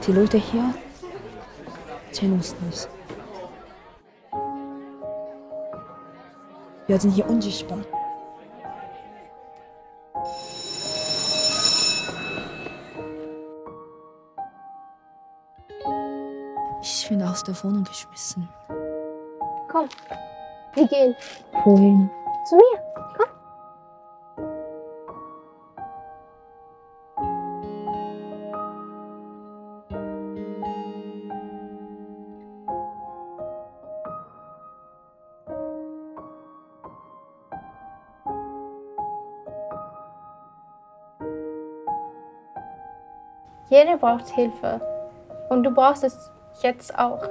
Die Leute hier kennen uns nicht. Wir sind hier unsichtbar. Ich bin aus der Wohnung geschmissen. Komm, wir gehen Wohin? zu mir. Komm. Jeder braucht Hilfe. Und du brauchst es jetzt auch.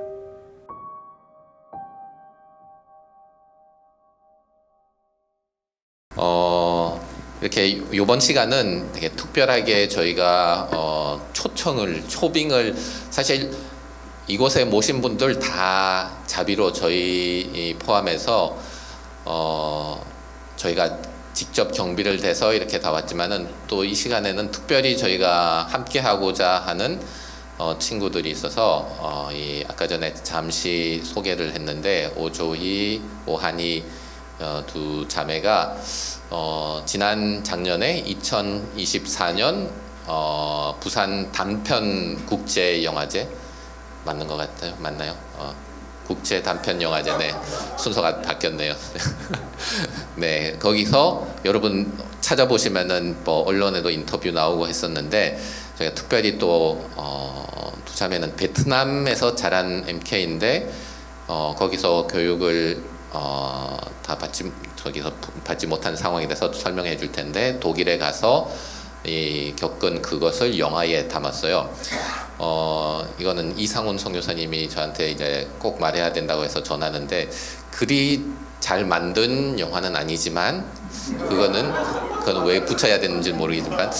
이렇게 이번 시간은 되게 특별하게 저희가 초빙을 사실 이곳에 모신 분들 다 자비로 저희 포함해서 저희가 직접 경비를 대서 이렇게 다 왔지만은 또 이 시간에는 특별히 저희가 함께 하고자 하는 친구들이 있어서 이 아까 전에 잠시 소개를 했는데 오조희, 오한이 두 자매가 지난 작년에 2024년 부산 단편 국제 영화제 맞는 것 같아요. 맞나요? 국제 단편 영화제 네 순서가 바뀌었네요. 네 거기서 여러분 찾아보시면은 뭐 언론에도 인터뷰 나오고 했었는데 저희가 특별히 또 두 자매는 베트남에서 자란 MK인데 거기서 교육을 다 받지 못한 상황이 돼서 설명해 줄 텐데 독일에 가서 겪은 그것을 영화에 담았어요. 이거는 이상훈 선교사님이 저한테 이제 꼭 말해야 된다고 해서 전하는데 글이 잘 만든 영화는 아니지만 그건 왜 붙여야 되는지 모르겠지만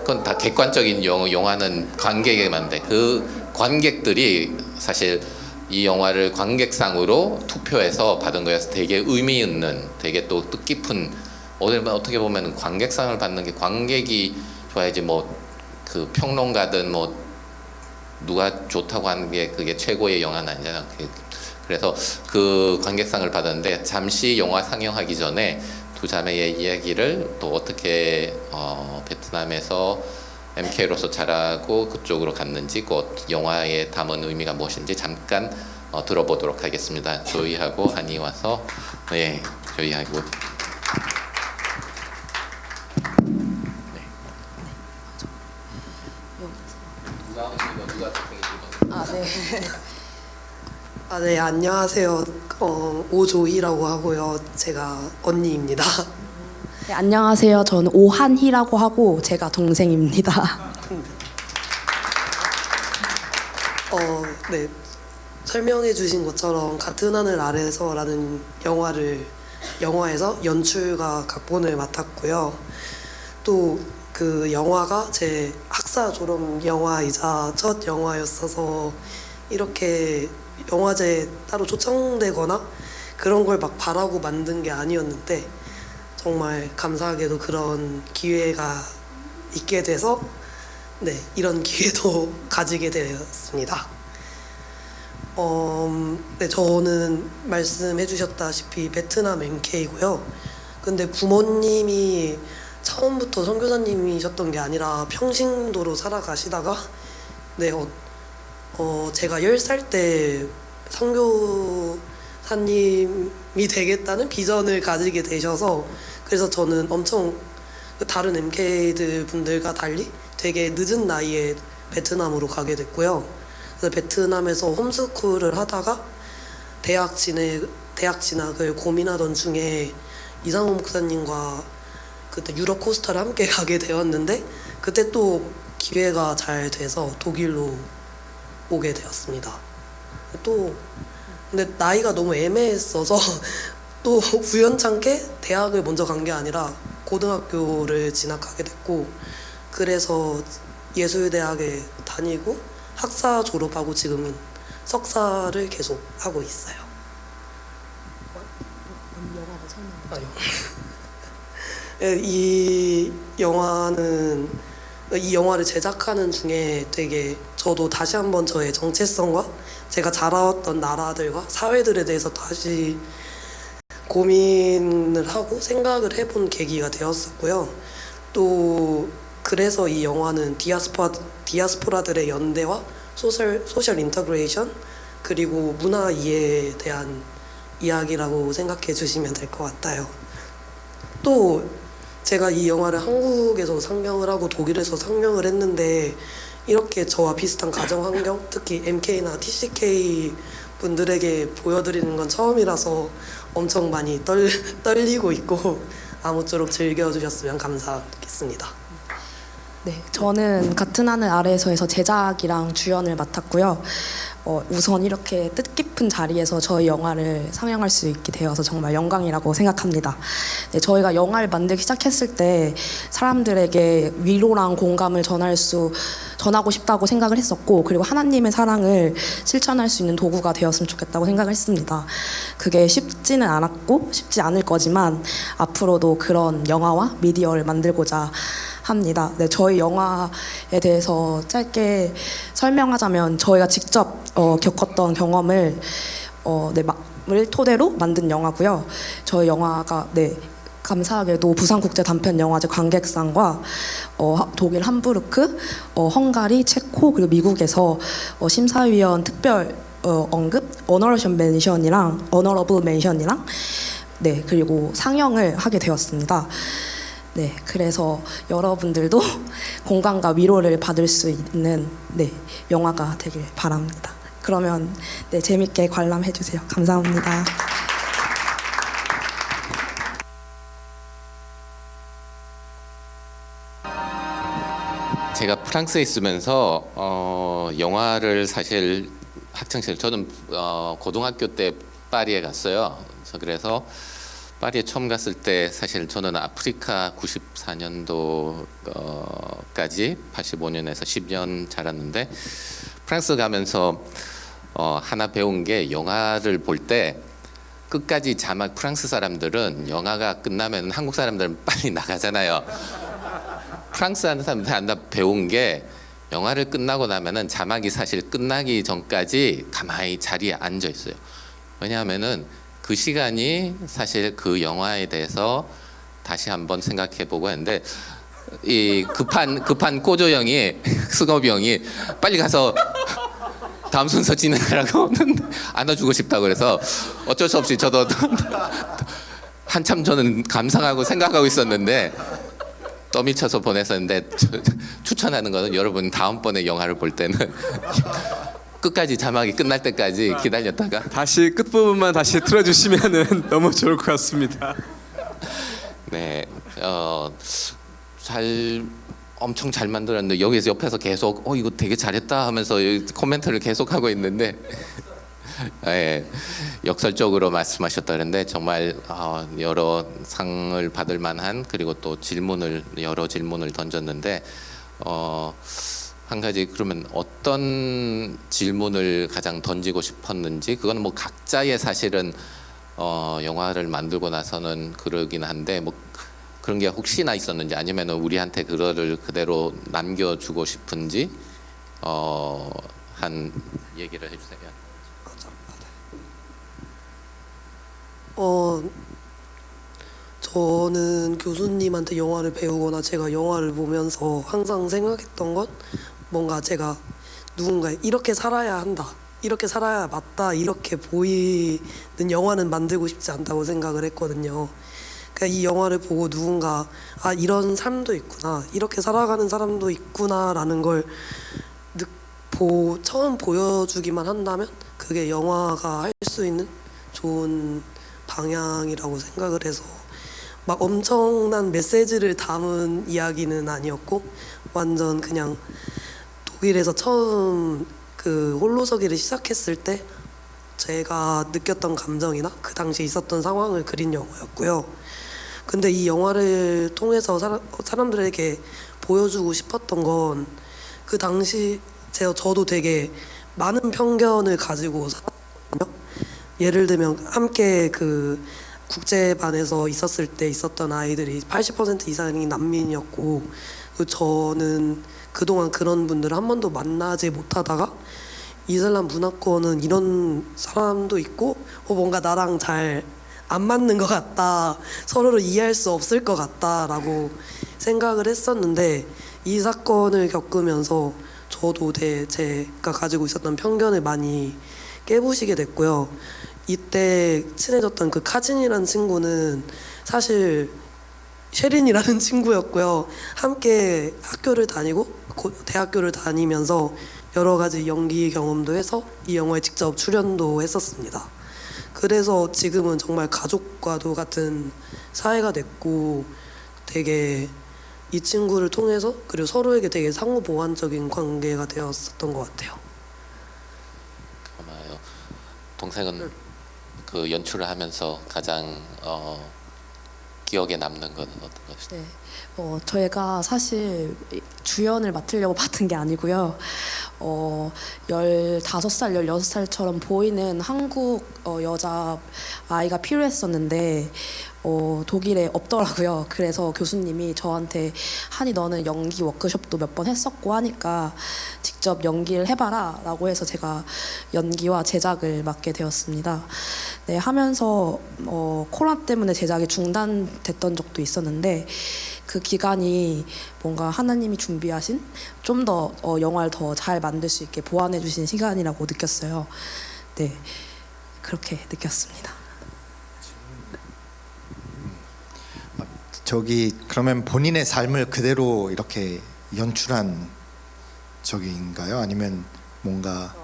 그건 다 객관적인 영화는 관객에만데 그 관객들이 사실 이 영화를 관객상으로 투표해서 받은 거여서 되게 의미 있는 되게 또 뜻깊은 어떻게 보면 관객상을 받는 게 관객이 좋아야지 뭐 그 평론가든 뭐 누가 좋다고 하는 게 그게 최고의 영화는 아니잖아. 그래서 그 관객상을 받았는데 잠시 영화 상영하기 전에 두 자매의 이야기를 또 어떻게 베트남에서 MK로서 자라고 그쪽으로 갔는지 그 영화에 담은 의미가 무엇인지 잠깐 들어보도록 하겠습니다. 조이하고 한이 와서 네 조이하고 네, 안녕하세요. 오조희라고 하고요. 제가 언니입니다. 네, 안녕하세요. 저는 오한희라고 하고 제가 동생입니다. 네, 설명해 주신 것처럼 같은 하늘 아래서라는 영화에서 연출과 각본을 맡았고요. 또 그 영화가 제 학사 졸업 영화이자 첫 영화였어서 이렇게 영화제에 따로 초청되거나 그런 걸 막 바라고 만든 게 아니었는데 정말 감사하게도 그런 기회가 있게 돼서 네, 이런 기회도 가지게 되었습니다. 네, 저는 말씀해 주셨다시피 베트남 MK고요. 근데 부모님이 처음부터 선교사님이셨던 게 아니라 평신도로 살아가시다가 네, 제가 10살 때 선교사님이 되겠다는 비전을 가지게 되셔서 그래서 저는 엄청 다른 MK들 분들과 달리 되게 늦은 나이에 베트남으로 가게 됐고요. 그래서 베트남에서 홈스쿨을 하다가 대학 진학을 고민하던 중에 이상호 목사님과 그때 유럽 코스타를 함께 가게 되었는데 그때 또 기회가 잘 돼서 독일로 오게 되었습니다. 근데 나이가 너무 애매했어서 또 우연찮게 대학을 먼저 간 게 아니라 고등학교를 진학하게 됐고 그래서 예술대학에 다니고 학사 졸업하고 지금은 석사를 계속 하고 있어요. 이 영화는 이 영화를 제작하는 중에 되게 저도 다시 한번 저의 정체성과 제가 자라왔던 나라들과 사회들에 대해서 다시 고민을 하고 생각을 해본 계기가 되었었고요. 또 그래서 이 영화는 디아스포라들의 연대와 소셜 인터그레이션 그리고 문화 이해에 대한 이야기라고 생각해 주시면 될 것 같아요. 또 제가 이 영화를 한국에서 상영을 하고 독일에서 상영을 했는데 이렇게 저와 비슷한 가정 환경, 특히 MK나 TCK 분들에게 보여드리는 건 처음이라서 엄청 많이 떨리고 있고 아무쪼록 즐겨주셨으면 감사하겠습니다. 네, 저는 같은 하늘 아래에서에서 제작이랑 주연을 맡았고요. 우선 이렇게 뜻깊은 자리에서 저희 영화를 상영할 수 있게 되어서 정말 영광이라고 생각합니다. 네, 저희가 영화를 만들기 시작했을 때 사람들에게 위로랑 공감을 전하고 싶다고 생각을 했었고, 그리고 하나님의 사랑을 실천할 수 있는 도구가 되었으면 좋겠다고 생각을 했습니다. 그게 쉽지는 않았고 쉽지 않을 거지만 앞으로도 그런 영화와 미디어를 만들고자 합니다. 네, 저희 영화에 대해서 짧게 설명하자면 저희가 직접 겪었던 경험을 토대로 만든 영화고요. 저희 영화가 감사하게도 부산국제단편영화제 관객상과 독일 함부르크, 헝가리, 체코 그리고 미국에서 심사위원 특별 언급, 어너러블 멘션이랑 그리고 상영을 하게 되었습니다. 네, 그래서 여러분들도 공감과 위로를 받을 수 있는 영화가 되길 바랍니다. 그러면 재밌게 관람해 주세요. 감사합니다. 제가 프랑스에 있으면서 영화를 사실 학창시절 저는 고등학교 때 파리에 갔어요. 그래서 파리에 처음 갔을 때 사실 저는 아프리카 94년도까지 85년에서 10년 자랐는데 프랑스 가면서 하나 배운 게 영화를 볼 때 끝까지 자막 프랑스 사람들은 영화가 끝나면 한국 사람들은 빨리 나가잖아요. 프랑스 하는 사람들 하나 배운 게 영화를 끝나고 나면은 자막이 사실 끝나기 전까지 가만히 자리에 앉아 있어요. 왜냐하면은 그 시간이 사실 그 영화에 대해서 다시 한번 생각해보고 했는데 이 급한 꼬조 형이 승업이 형이 빨리 가서 다음 순서 진행하라고 안아주고 싶다고 그래서 어쩔 수 없이 저도 한참 저는 감상하고 생각하고 있었는데 떠미쳐서 보냈었는데 추천하는 거는 여러분 다음번에 영화를 볼 때는 끝까지 자막이 끝날 때까지 기다렸다가 다시 끝부분만 다시 틀어주시면은 너무 좋을 것 같습니다. 네, 엄청 잘 만들었는데 여기서 옆에서 계속 이거 되게 잘했다 하면서 코멘트를 계속 하고 있는데 예, 역설적으로 말씀하셨다 그랬는데 정말 여러 상을 받을 만한 그리고 또 여러 질문을 던졌는데 한 가지 그러면 어떤 질문을 가장 던지고 싶었는지 그건 뭐 각자의 사실은 영화를 만들고 나서는 그러긴 한데 뭐 그런 게 혹시나 있었는지 아니면 우리한테 그거를 그대로 남겨주고 싶은지 한 얘기를 해주세요. 저는 교수님한테 영화를 배우거나 제가 영화를 보면서 항상 생각했던 건 뭔가 제가 누군가 이렇게 살아야 한다, 이렇게 살아야 맞다, 이렇게 보이는 영화는 만들고 싶지 않다고 생각을 했거든요. 그러니까 이 영화를 보고 누군가 이런 삶도 있구나, 이렇게 살아가는 사람도 있구나라는 걸 처음 보여주기만 한다면 그게 영화가 할 수 있는 좋은 방향이라고 생각을 해서 막 엄청난 메시지를 담은 이야기는 아니었고 완전 그냥 독일에서 처음 그 홀로서기를 시작했을 때 제가 느꼈던 감정이나 그 당시 있었던 상황을 그린 영화였고요. 근데 이 영화를 통해서 사람들에게 보여주고 싶었던 건 그 당시 저도 되게 많은 편견을 가지고 살았거든요. 예를 들면 함께 그 국제반에서 있었을 때 있었던 아이들이 80% 이상이 난민이었고 저는 그동안 그런 분들을 한 번도 만나지 못하다가 이슬람 문화권은 이런 사람도 있고 뭔가 나랑 잘 안 맞는 것 같다, 서로를 이해할 수 없을 것 같다라고 생각을 했었는데 이 사건을 겪으면서 저도 제가 가지고 있었던 편견을 많이 깨부시게 됐고요. 이때 친해졌던 그 카진이라는 친구는 사실 쉐린이라는 친구였고요. 함께 학교를 다니고 대학교를 다니면서 여러 가지 연기 경험도 해서 이 영화에 직접 출연도 했었습니다. 그래서 지금은 정말 가족과도 같은 사이가 됐고 되게 이 친구를 통해서 그리고 서로에게 되게 상호 보완적인 관계가 되었었던 것 같아요. 고마워요. 동생은 그 연출을 하면서 가장 기억에 남는 건 어떤 것이죠? 네, 저희가 사실 주연을 맡으려고 받은 게 아니고요. 15살, 16살처럼 보이는 한국 여자 아이가 필요했었는데 독일에 없더라고요. 그래서 교수님이 저한테 한이 너는 연기 워크숍도 몇 번 했었고 하니까 직접 연기를 해봐라 라고 해서 제가 연기와 제작을 맡게 되었습니다. 네, 하면서 코로나 때문에 제작이 중단됐던 적도 있었는데 그 기간이 뭔가 하나님이 준비하신 좀 더 영화를 더 잘 만들 수 있게 보완해 주신 시간이라고 느꼈어요. 네, 그렇게 느꼈습니다. 저기 그러면 본인의 삶을 그대로 이렇게 연출한 적인가요? 아니면 뭔가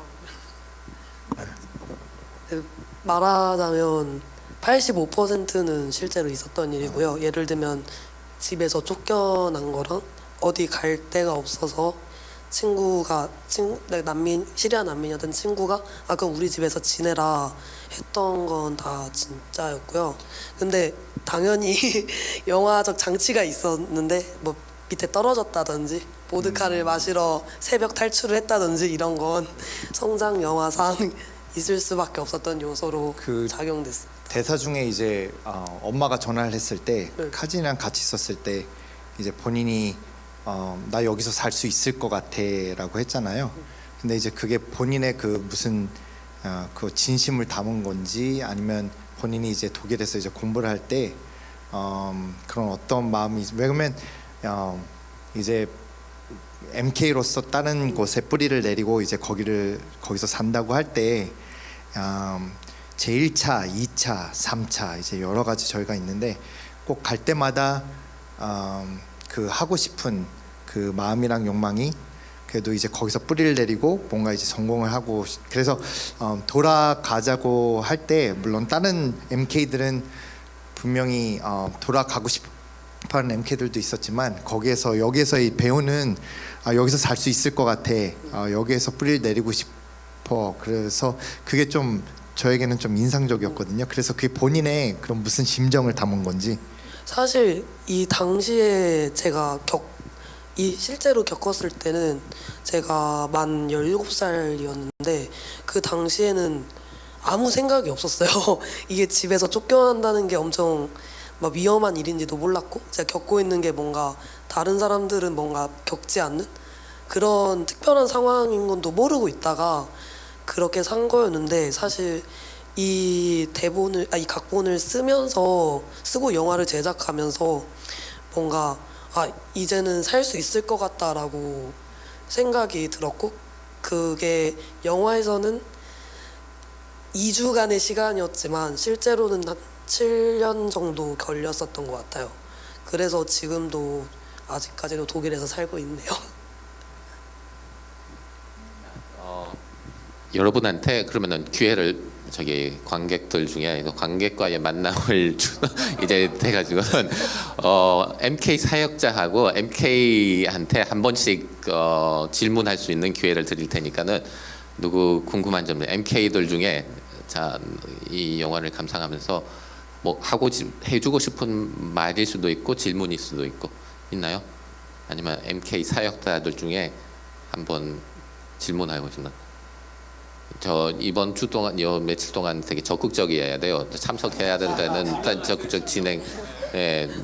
말하자면 85%는 실제로 있었던 일이고요. 예를 들면 집에서 쫓겨난 거랑 어디 갈 데가 없어서 시리아 난민이었던 친구가 그럼 우리 집에서 지내라 했던 건 다 진짜였고요. 근데 당연히 영화적 장치가 있었는데 뭐 밑에 떨어졌다든지 보드카를 마시러 새벽 탈출을 했다든지 이런 건 성장 영화상 있을 수밖에 없었던 요소로 그 작용됐습니다. 대사 중에 이제 엄마가 전화를 했을 때 네. 카진이랑 같이 있었을 때 이제 본인이 나 여기서 살 수 있을 것 같아라고 했잖아요. 근데 이제 그게 본인의 그 무슨 그 진심을 담은 건지 아니면 본인이 이제 독일에서 이제 공부를 할 때 그런 어떤 마음이 왜냐면 이제 MK로서 다른 곳에 뿌리를 내리고 이제 거기서 산다고 할 때 제 1차, 2차, 3차 이제 여러 가지 저희가 있는데 꼭 갈 때마다 그 하고 싶은 그 마음이랑 욕망이 그래도 이제 거기서 뿌리를 내리고 뭔가 이제 성공을 하고 그래서 돌아가자고 할 때 물론 다른 MK들은 분명히 돌아가고 싶어하는 MK들도 있었지만 여기에서 이 배우는 여기서 살 수 있을 것 같아. 여기에서 뿌리를 내리고 싶어. 그래서 그게 좀 저에게는 좀 인상적이었거든요. 그래서 그게 본인의 그런 무슨 심정을 담은 건지. 사실 이 당시에 제가 실제로 겪었을 때는 제가 만 17살이었는데 그 당시에는 아무 생각이 없었어요. 이게 집에서 쫓겨난다는 게 엄청 막 위험한 일인지도 몰랐고 제가 겪고 있는 게 뭔가 다른 사람들은 뭔가 겪지 않는 그런 특별한 상황인 건도 모르고 있다가 그렇게 산 거였는데 사실 이 각본을 쓰고 영화를 제작하면서 뭔가 이제는 살 수 있을 것 같다라고 생각이 들었고 그게 영화에서는 2주간의 시간이었지만 실제로는 한 7년 정도 걸렸었던 것 같아요. 그래서 지금도 아직까지도 독일에서 살고 있네요. 여러분한테 그러면은 기회를 관객들 중에 관객과의 만남을 이제 돼가지고는 MK 사역자하고 MK한테 한 번씩 질문할 수 있는 기회를 드릴 테니까는 누구 궁금한 점 MK들 중에 이 영화를 감상하면서 뭐 해주고 싶은 말일 수도 있고 질문일 수도 있고 있나요? 아니면 MK 사역자들 중에 한번 질문하고 싶나? 저 이번 주 동안 요 며칠 동안 되게 적극적이어야 돼요. 참석해야 될 때는 일단 적극적 진행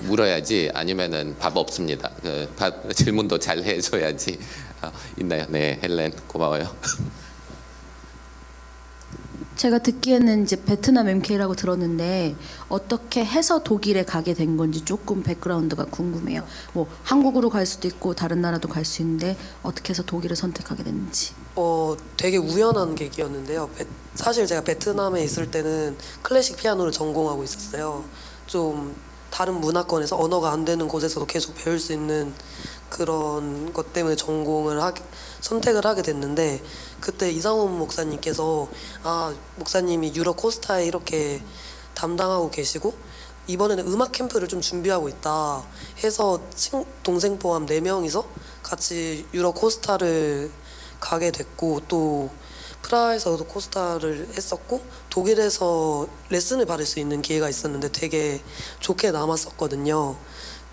물어야지 아니면은 밥 없습니다. 질문도 잘 해줘야지. 있나요? 네, 헬렌 고마워요. 제가 듣기에는 이제 베트남 MK라고 들었는데 어떻게 해서 독일에 가게 된 건지 조금 백그라운드가 궁금해요. 뭐 한국으로 갈 수도 있고 다른 나라도 갈 수 있는데 어떻게 해서 독일을 선택하게 됐는지. 되게 우연한 계기였는데요. 사실 제가 베트남에 있을 때는 클래식 피아노를 전공하고 있었어요. 좀 다른 문화권에서 언어가 안 되는 곳에서도 계속 배울 수 있는 그런 것 때문에 선택을 하게 됐는데, 그때 이상훈 목사님께서 목사님이 유럽 코스타에 이렇게 담당하고 계시고 이번에는 음악 캠프를 좀 준비하고 있다 해서 동생 포함 4명이서 같이 유럽 코스타를 가게 됐고, 또 프라하에서도 코스타를 했었고 독일에서 레슨을 받을 수 있는 기회가 있었는데 되게 좋게 남았었거든요.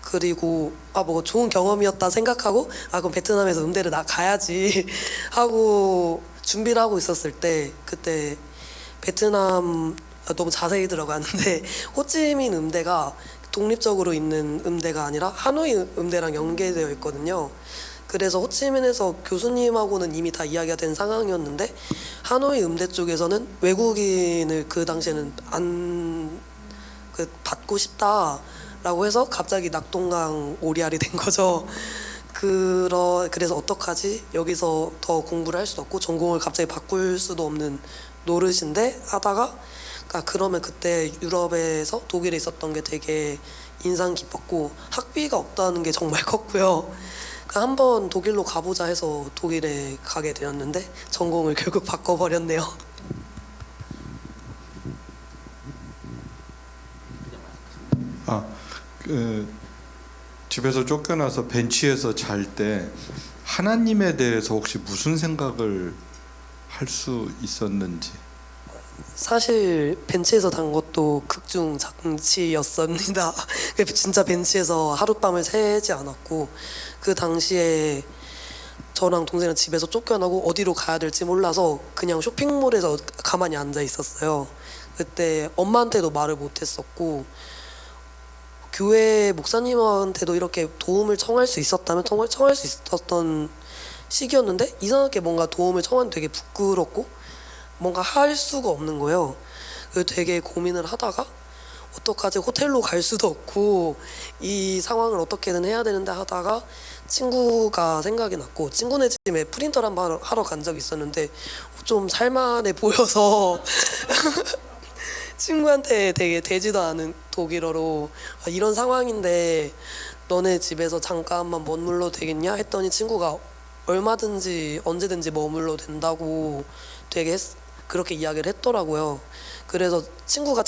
그리고 뭐 좋은 경험이었다 생각하고 그럼 베트남에서 음대를 가야지 하고 준비를 하고 있었을 때, 그때 베트남 너무 자세히 들어가는데 호치민 음대가 독립적으로 있는 음대가 아니라 하노이 음대랑 연계되어 있거든요. 그래서 호치민에서 교수님하고는 이미 다 이야기가 된 상황이었는데 하노이 음대 쪽에서는 외국인을 그 당시에는 안 받고 싶다라고 해서 갑자기 낙동강 오리알이 된 거죠. 그래서 어떡하지? 여기서 더 공부를 할 수도 없고 전공을 갑자기 바꿀 수도 없는 노릇인데 하다가 그러면 그때 유럽에서 독일에 있었던 게 되게 인상 깊었고 학비가 없다는 게 정말 컸고요. 한번 독일로 가보자 해서 독일에 가게 되었는데 전공을 결국 바꿔버렸네요. 집에서 쫓겨나서 벤치에서 잘 때 하나님에 대해서 혹시 무슨 생각을 할 수 있었는지. 사실 벤치에서 잔 것도 극중 장치였습니다. 진짜 벤치에서 하룻밤을 새지 않았고, 그 당시에 저랑 동생은 집에서 쫓겨나고 어디로 가야 될지 몰라서 그냥 쇼핑몰에서 가만히 앉아 있었어요. 그때 엄마한테도 말을 못했었고 교회 목사님한테도 이렇게 도움을 청할 수 있었다면 청할 수 있었던 시기였는데, 이상하게 뭔가 도움을 청하면 되게 부끄럽고 뭔가 할 수가 없는 거예요. 그래서 되게 고민을 하다가 어떡하지, 호텔로 갈 수도 없고 이 상황을 어떻게든 해야 되는데 하다가 친구가 생각이 났고, 친구네 집에 프린터를 한번 하러 간 적이 있었는데 좀 살만해 보여서 친구한테 되게 되지도 않은 독일어로 이런 상황인데 너네 집에서 잠깐만 머물러도 되겠냐 했더니 친구가 얼마든지 언제든지 머물러도 된다고 되게 그렇게 이야기를 했더라고요. 그래서 친구가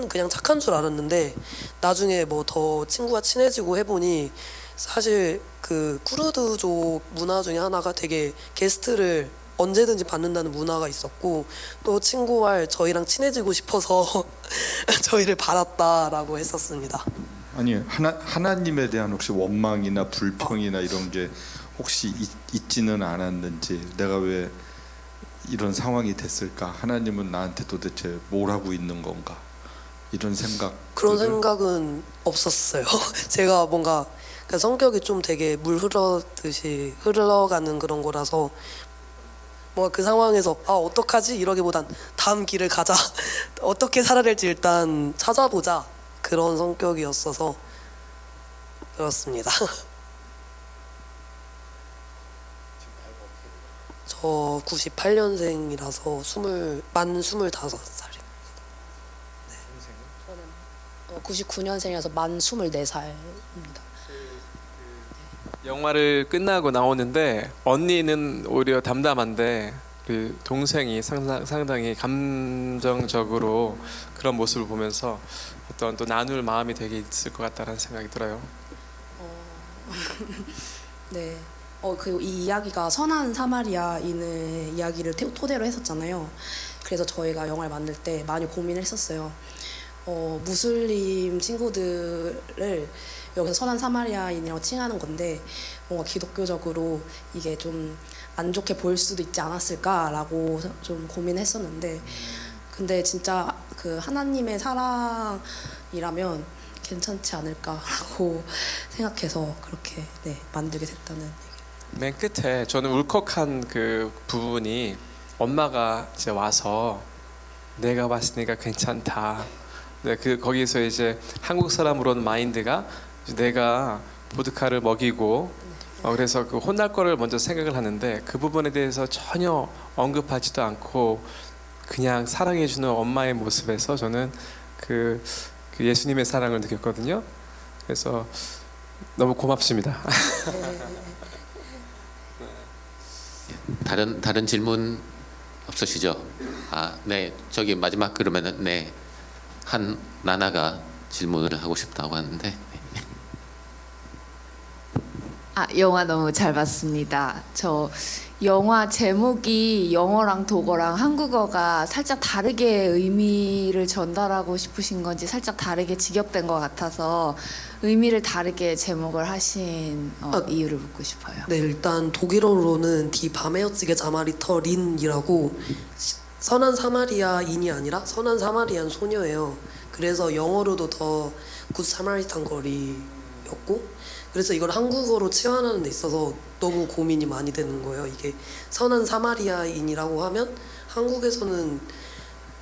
그냥 착한 줄 알았는데 나중에 뭐 더 친구가 친해지고 해보니 사실 그 쿠르드족 문화 중에 하나가 되게 게스트를 언제든지 받는다는 문화가 있었고, 또 친구와 저희랑 친해지고 싶어서 저희를 받았다라고 했었습니다. 아니 하나님에 대한 혹시 원망이나 불평이나 이런 게 혹시 있지는 않았는지, 내가 왜 이런 상황이 됐을까? 하나님은 나한테 도대체 뭘 하고 있는 건가? 이런 생각. 그런 생각은 없었어요. 제가 뭔가 성격이 좀 되게 물 흐르듯이 흘러가는 그런 거라서 뭔가 그 상황에서 어떡하지? 이러기보단 다음 길을 가자. 어떻게 살아야 될지 일단 찾아보자. 그런 성격이었어서 그렇습니다. 저 98년생이라서 만 25살입니다. 네. 저는 99년생이라서 만 24살입니다. 영화를 끝나고 나오는데 언니는 오히려 담담한데 그 동생이 상당히 감정적으로 그런 모습을 보면서 어떤 또 나눌 마음이 되게 있을 것 같다는 생각이 들어요. 네. 그 이 이야기가 선한 사마리아인의 이야기를 토대로 했었잖아요. 그래서 저희가 영화를 만들 때 많이 고민을 했었어요. 무슬림 친구들을 여기서 선한 사마리아인이라고 칭하는 건데 뭔가 기독교적으로 이게 좀 안 좋게 보일 수도 있지 않았을까라고 좀 고민했었는데 근데 진짜 그 하나님의 사랑이라면 괜찮지 않을까라고 생각해서 그렇게 만들게 됐다는. 맨 끝에 저는 울컥한 그 부분이 엄마가 이제 와서 내가 왔으니까 괜찮다. 네, 그 거기서 이제 한국 사람으로는 마인드가 내가 보드카를 먹이고 그래서 그 혼날 거를 먼저 생각을 하는데 그 부분에 대해서 전혀 언급하지도 않고 그냥 사랑해주는 엄마의 모습에서 저는 그 예수님의 사랑을 느꼈거든요. 그래서 너무 고맙습니다. 다른 질문 없으시죠? 네, 저기 마지막 그러면은 한 나나가 질문을 하고 싶다고 하는데. 영화 너무 잘 봤습니다. 저 영화 제목이 영어랑 독어랑 한국어가 살짝 다르게 의미를 전달하고 싶으신 건지 살짝 다르게 직역된 것 같아서 의미를 다르게 제목을 하신 이유를 묻고 싶어요. 네, 일단 독일어로는 디 바메어츠게 자마리터 린이라고 선한 사마리아인이 아니라 선한 사마리안 소녀예요. 그래서 영어로도 더 굿 사마리탄 거리였고 그래서 이걸 한국어로 치환하는 데 있어서 너무 고민이 많이 되는 거예요. 이게 선한 사마리아인이라고 하면 한국에서는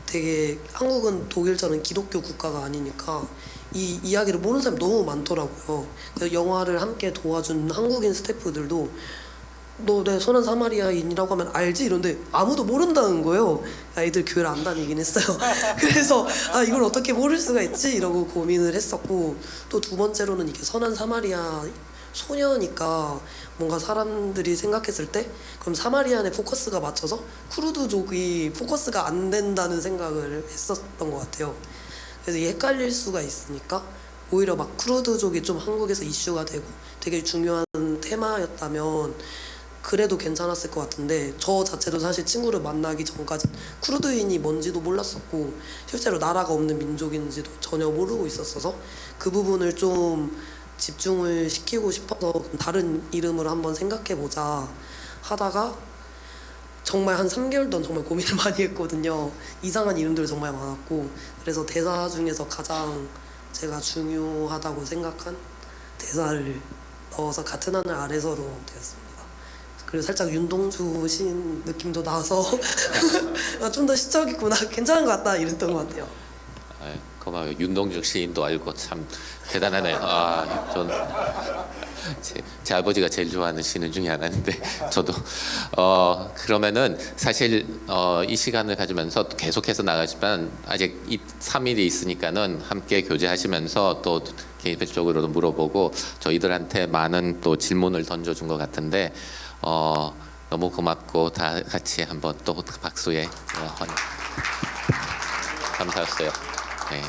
되게 한국은 독일처럼 기독교 국가가 아니니까 이 이야기를 모르는 사람이 너무 많더라고요. 그래서 영화를 함께 도와준 한국인 스태프들도 너 내 선한 사마리아인이라고 하면 알지? 이런데 아무도 모른다는 거예요. 애들 교회를 안 다니긴 했어요. 그래서 이걸 어떻게 모를 수가 있지? 이러고 고민을 했었고 또 두 번째로는 이게 선한 사마리아 소녀니까 뭔가 사람들이 생각했을 때 그럼 사마리안에 포커스가 맞춰서 쿠르드족이 포커스가 안 된다는 생각을 했었던 것 같아요. 그래서 이게 헷갈릴 수가 있으니까 오히려 막 쿠르드족이 좀 한국에서 이슈가 되고 되게 중요한 테마였다면 그래도 괜찮았을 것 같은데 저 자체도 사실 친구를 만나기 전까지 쿠르드인이 뭔지도 몰랐었고 실제로 나라가 없는 민족인지도 전혀 모르고 있었어서 그 부분을 좀 집중을 시키고 싶어서 다른 이름을 한번 생각해보자 하다가 정말 한 3개월 동안 정말 고민을 많이 했거든요. 이상한 이름들 정말 많았고 그래서 대사 중에서 가장 제가 중요하다고 생각한 대사를 넣어서 같은 하늘 아래서로 되었습니다. 그리고 살짝 윤동주 신 느낌도 나서 좀 더 시적이구나 괜찮은 것 같다 이랬던 것 같아요. 고마워요. 윤동주 시인도 알고 참 대단하네요. 제 아버지가 제일 좋아하는 시인 중에 하나인데 저도 그러면은 사실 이 시간을 가지면서 계속해서 나가지만 아직 3일이 있으니까는 함께 교제하시면서 또 개인적으로도 물어보고 저희들한테 많은 또 질문을 던져준 것 같은데 너무 고맙고 다 같이 한번 또 박수에 감사했어요. 네.